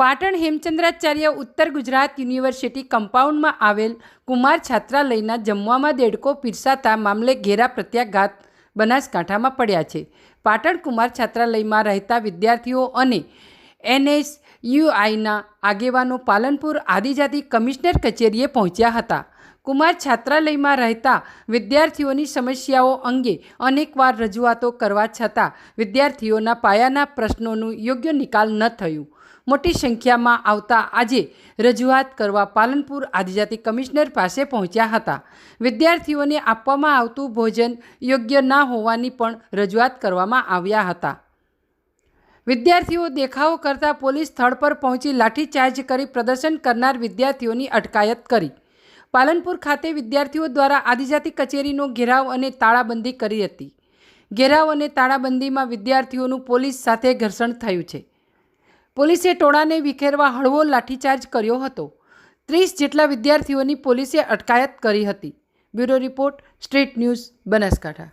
પાટણ હેમચંદ્રાચાર્ય ઉત્તર ગુજરાત યુનિવર્સિટી કમ્પાઉન્ડમાં આવેલ કુમાર છાત્રાલયના જમવામાં દેડકો પીરસાતા મામલે ઘેરા પ્રત્યાઘાત બનાસકાંઠામાં પડ્યા છે। પાટણ કુમાર છાત્રાલયમાં રહેતા વિદ્યાર્થીઓ અને NSUIના આગેવાનો પાલનપુર આદિજાતિ કમિશનર કચેરીએ પહોંચ્યા હતા। કુમાર છાત્રાલયમાં રહેતા વિદ્યાર્થીઓની સમસ્યાઓ અંગે અનેકવાર રજૂઆતો કરવા છતાં વિદ્યાર્થીઓના પાયાના પ્રશ્નોનું યોગ્ય નિકાલ ન થયું। મોટી સંખ્યામાં આવતા આજે રજૂઆત કરવા પાલનપુર આદિજાતિ કમિશનર પાસે પહોંચ્યા હતા। વિદ્યાર્થીઓને આપવામાં આવતું ભોજન યોગ્ય ના હોવાની પણ રજૂઆત કરવામાં આવ્યા હતા। વિદ્યાર્થીઓ દેખાવો કરતા પોલીસ સ્થળ પર પહોંચી લાઠીચાર્જ કરી પ્રદર્શન કરનાર વિદ્યાર્થીઓની અટકાયત કરી। પાલનપુર ખાતે વિદ્યાર્થીઓ દ્વારા આદિજાતિ કચેરીનો ઘેરાવ અને તાળાબંધી કરી હતી। ઘેરાવ અને તાળાબંધીમાં વિદ્યાર્થીઓનું પોલીસ સાથે ઘર્ષણ થયું છે। પોલીસે ટોળાને વિખેરવા હળવો લાઠીચાર્જ કર્યો હતો। 30 જેટલા વિદ્યાર્થીઓની પોલીસે અટકાયત કરી હતી। Bureau report, street news, Banaskantha.